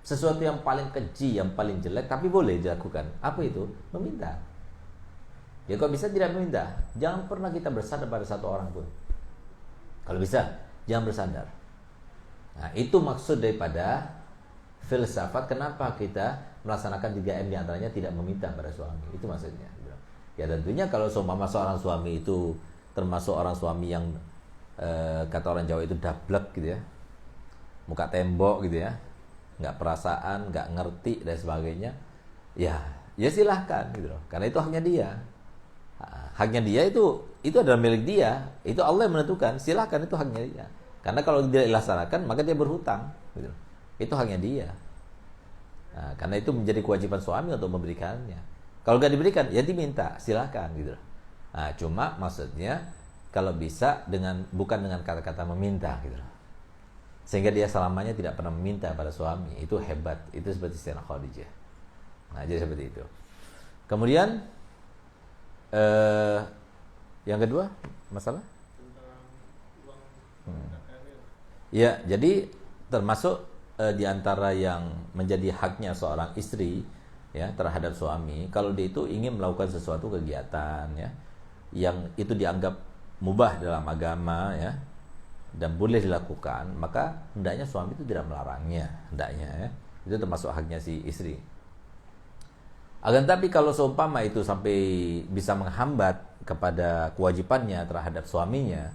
Sesuatu yang paling keji, yang paling jelek, tapi boleh dilakukan. Apa itu? Meminta. Ya, kalau bisa tidak meminta. Jangan pernah kita bersandar pada satu orang pun. Kalau bisa, jangan bersandar. Nah, itu maksud daripada filsafat kenapa kita melaksanakan 3M diantaranya tidak meminta pada suami. Itu maksudnya. Ya, tentunya kalau seumpama seorang suami itu termasuk orang suami yang kata orang Jawa itu dablek gitu ya, muka tembok gitu ya, nggak perasaan, nggak ngerti dan sebagainya, ya silahkan gitu loh, karena itu haknya dia. Haknya dia itu adalah milik dia, itu Allah yang menentukan, silahkan, itu haknya dia. Karena kalau tidak dilaksanakan maka dia berhutang gitu loh. Itu haknya dia. Nah, karena itu menjadi kewajiban suami untuk memberikannya. Kalau nggak diberikan, ya diminta, silakan gitu. Nah, cuma maksudnya kalau bisa bukan dengan kata-kata meminta gitu. Sehingga dia selamanya tidak pernah meminta pada suami. Itu hebat. Itu seperti Sayyidah Khadijah. Nah, jadi seperti itu. Kemudian yang kedua masalah? Ya, jadi termasuk di antara yang menjadi haknya seorang istri, ya, terhadap suami, kalau dia itu ingin melakukan sesuatu kegiatan, ya, yang itu dianggap mubah dalam agama, ya, dan boleh dilakukan, maka hendaknya suami itu tidak melarangnya, hendaknya, ya. Itu termasuk haknya si istri. Akan tapi kalau seumpama itu sampai bisa menghambat kepada kewajibannya terhadap suaminya,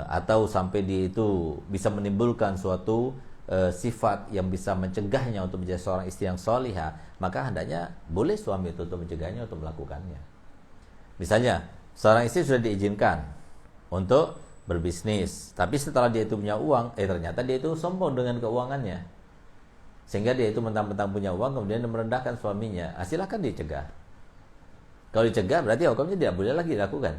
atau sampai dia itu bisa menimbulkan suatu sifat yang bisa mencegahnya untuk menjadi seorang istri yang solihah, maka hendaknya boleh suami itu untuk mencegahnya untuk melakukannya. Misalnya, seorang istri sudah diizinkan untuk berbisnis, tapi setelah dia itu punya uang, ternyata dia itu sombong dengan keuangannya, sehingga dia itu mentang-mentang punya uang kemudian merendahkan suaminya. Silahkan dicegah. Kalau dicegah berarti hukumnya tidak boleh lagi dilakukan,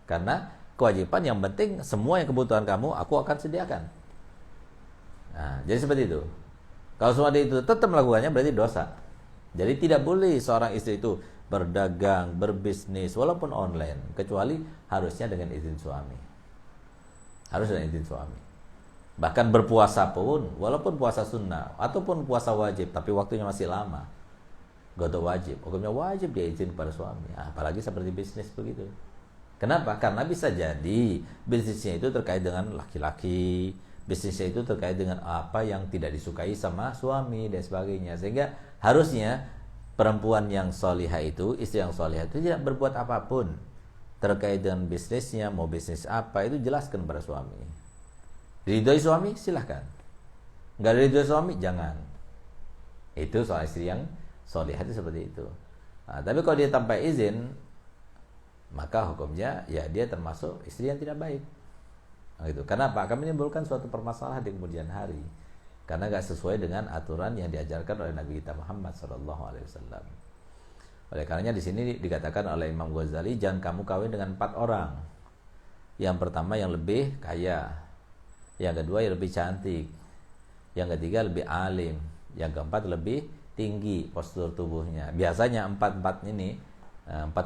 karena kewajiban yang penting semua yang kebutuhan kamu aku akan sediakan. Nah, jadi seperti itu. Kalau semua dia itu tetap melakukannya berarti dosa. Jadi tidak boleh seorang istri itu berdagang, berbisnis walaupun online, kecuali harusnya dengan izin suami. Harus dengan izin suami. Bahkan berpuasa pun, walaupun puasa sunnah ataupun puasa wajib, tapi waktunya masih lama, gak wajib. Hukumnya wajib dia izin kepada suami. Apalagi seperti bisnis begitu. Kenapa? Karena bisa jadi bisnisnya itu terkait dengan laki-laki, bisnisnya itu terkait dengan apa yang tidak disukai sama suami dan sebagainya. Sehingga harusnya perempuan yang solihah itu, istri yang solihah itu tidak berbuat apapun terkait dengan bisnisnya, mau bisnis apa, itu jelaskan pada suami. Diridhoi suami, silahkan. Nggak diridhoi suami, jangan. Itu soal istri yang solihah itu seperti itu. Nah, tapi kalau dia tanpa izin, maka hukumnya ya dia termasuk istri yang tidak baik. Gitu. Kenapa? Akan menimbulkan suatu permasalahan di kemudian hari, karena gak sesuai dengan aturan yang diajarkan oleh Nabi kita Muhammad SAW. Oleh karenanya di sini dikatakan oleh Imam Ghazali, jangan kamu kawin dengan 4 orang. Yang pertama yang lebih kaya, yang kedua yang lebih cantik, yang ketiga lebih alim, yang keempat lebih tinggi postur tubuhnya. Biasanya 4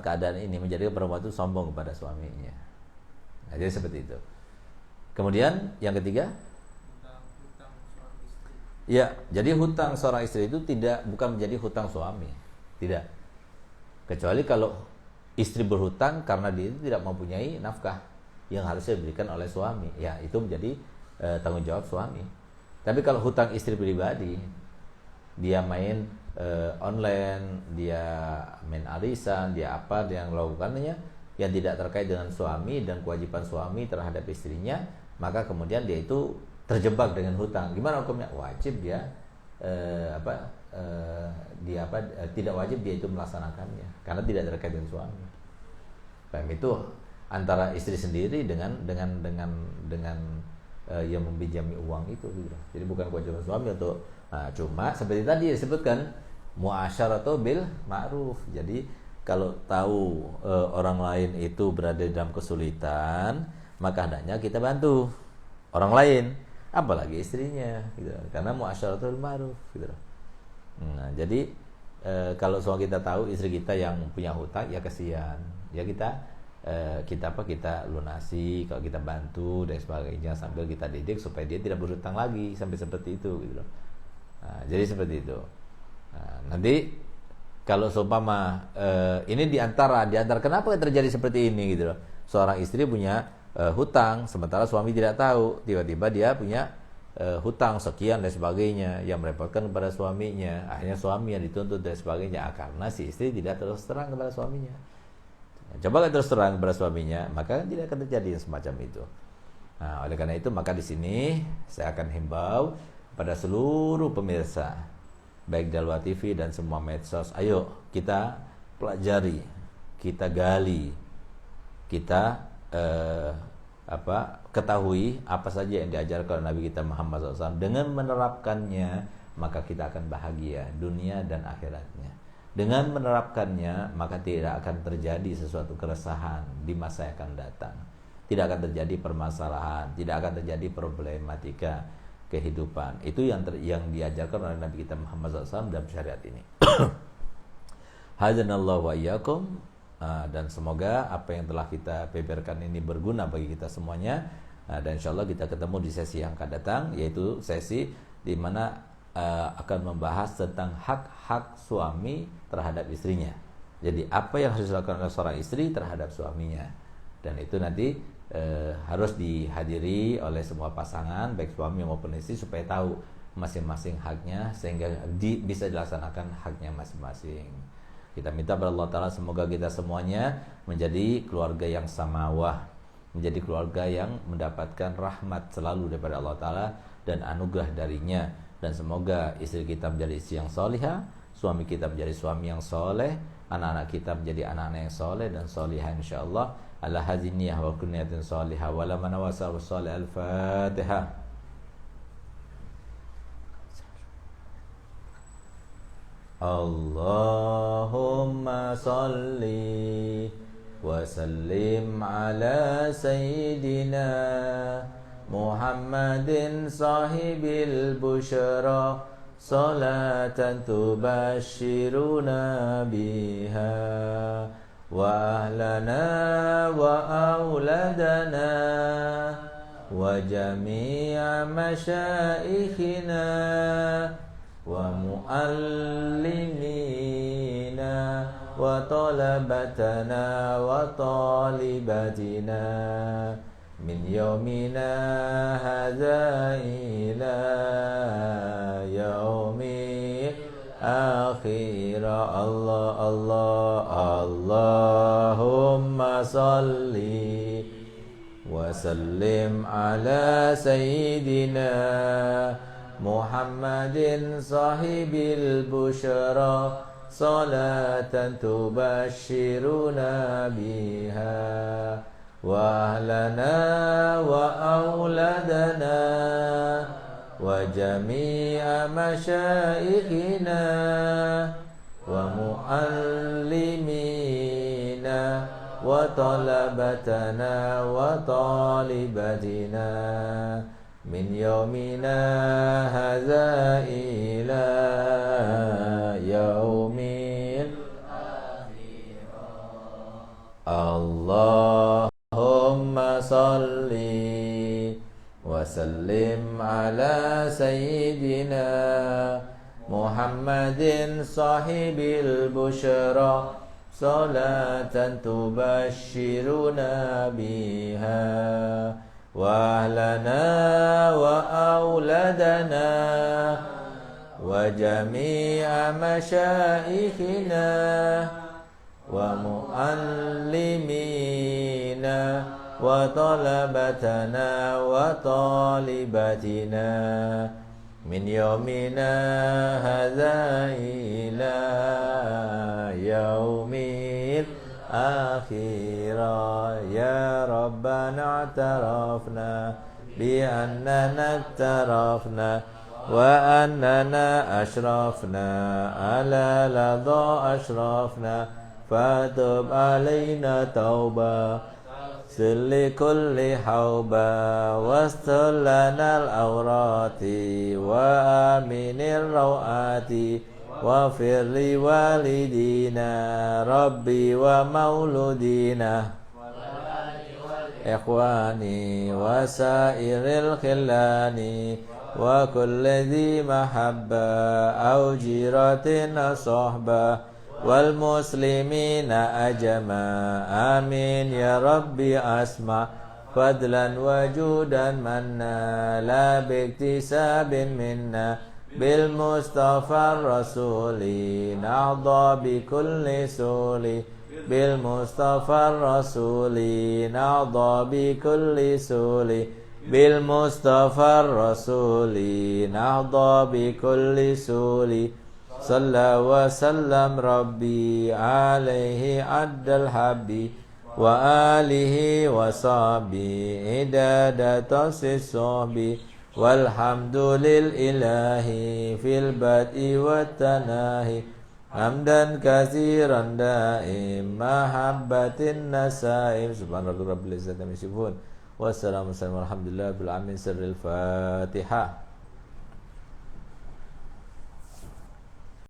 keadaan ini menjadikan perempuan itu sombong kepada suaminya. Nah, jadi seperti itu. Kemudian yang ketiga, hutang seorang istri. Ya, jadi hutang seorang istri itu bukan menjadi hutang suami, tidak. Kecuali kalau istri berhutang karena dia itu tidak mempunyai nafkah yang harusnya diberikan oleh suami, ya itu menjadi tanggung jawab suami. Tapi kalau hutang istri pribadi, dia main online, dia main arisan, dia apa, dia yang melakukannya, yang tidak terkait dengan suami dan kewajiban suami terhadap istrinya, maka kemudian dia itu terjebak dengan hutang. Gimana hukumnya? Wajib dia tidak wajib dia itu melaksanakannya karena tidak terkait dengan suami. Paham? Itu antara istri sendiri dengan yang meminjami uang itu gitu. Jadi bukan kewajiban suami untuk cuma seperti tadi disebutkan muasyaratu bil ma'ruf. Jadi kalau tahu orang lain itu berada dalam kesulitan, maka hendaknya kita bantu orang lain, apalagi istrinya gitu. Karena muasyaratu bil ma'ruf gitu. Nah, jadi kalau suami kita tahu istri kita yang punya hutang, ya kasihan. Ya kita lunasi, kalau kita bantu dan sebagainya, sambil kita didik supaya dia tidak berhutang lagi sampai seperti itu gitu loh. Nah, jadi seperti itu. Nah, nanti kalau seumpama ini diantara kenapa terjadi seperti ini gitu loh. Seorang istri punya hutang sementara suami tidak tahu, tiba-tiba dia punya hutang sekian dan sebagainya yang merepotkan kepada suaminya, akhirnya suami yang dituntut dan sebagainya karena si istri tidak terus terang kepada suaminya. Coba terus terang kepada suaminya, maka tidak akan terjadi yang semacam itu. Nah, oleh karena itu maka di sini saya akan himbau pada seluruh pemirsa baik Dalwa TV dan semua medsos, ayo kita pelajari, kita gali, kita ketahui apa saja yang diajarkan oleh Nabi kita Muhammad SAW. Dengan menerapkannya maka kita akan bahagia dunia dan akhiratnya. Dengan menerapkannya maka tidak akan terjadi sesuatu keresahan di masa yang akan datang. Tidak akan terjadi permasalahan, tidak akan terjadi problematika kehidupan. Itu yang diajarkan oleh Nabi kita Muhammad SAW dalam syariat ini. Hadanallahu wa iyyakum. Dan semoga apa yang telah kita beberkan ini berguna bagi kita semuanya. Dan insyaallah kita ketemu di sesi yang akan datang, yaitu sesi di mana akan membahas tentang hak-hak suami terhadap istrinya. Jadi apa yang harus dilakukan oleh seorang istri terhadap suaminya, dan itu nanti harus dihadiri oleh semua pasangan baik suami maupun istri supaya tahu masing-masing haknya sehingga bisa dilaksanakan haknya masing-masing. Kita minta kepada Allah Ta'ala semoga kita semuanya menjadi keluarga yang samawah, menjadi keluarga yang mendapatkan rahmat selalu daripada Allah Ta'ala dan anugerah darinya. Dan semoga istri kita menjadi istri yang solihah, suami kita menjadi suami yang soleh, anak-anak kita menjadi anak-anak yang soleh dan solihah insyaallah. Ala hadziniyah wa kunniyatin solihah wa la manawasa wa solih. Al-Fatihah. Allahumma salli wa sallim ala sayyidina Muhammadin sahibil busyra salatan tubashiruna biha wa ahlana wa auladana wa jami'a masyaikhina wa muallimina wa talabatana wa talibatina min yaumina hadza ila yaumi akhir. Allahumma salli wa sallim ala sayyidina Muhammadin sahibil busyra salatan tubashiruna biha wa ahlana wa auladana wa jami'a masyaikhina wa muallimina wa talabatana wa talibatina min yaumina hadza ila yaumil Allahumma salli wa sallim ala sayyidina Muhammadin sahibil busyra salatan tubashiruna biha wa ahlana wa auladana wa jami'a masyaikhina wa muallimina طالبنا وطلبتنا وطالبتنا من يومنا هذا إلى يوم الآخر يا ربنا اعترفنا بأننا اقترفنا وأننا أشرفنا على لظى أشرفنا فتب علينا توبة سل كل حوبة واستر لنا العورات وآمن الروعات واغفر لوالدينا ربي ومولودينا إخواني وسائر الخلان وكل ذي محبة أو جيرة صحبة والمسلمين أجمع آمين يا ربي أسمع فضلا وجودا منا لا باكتساب منا بالمصطفى الرسول نعضى بكل سول بالمصطفى الرسول نعضى بكل سول بالمصطفى الرسول نعضى بكل سول صلى وسلم ربي عليه عد الحبي وآله وصحبه عدد الصحب والحمد لله في البدء والتناهي حمدا كثيرا دائم محبة النسائم سبحان رب العزة عما يصفون والسلام على الحمد لله بالعالمين سر الفاتحة.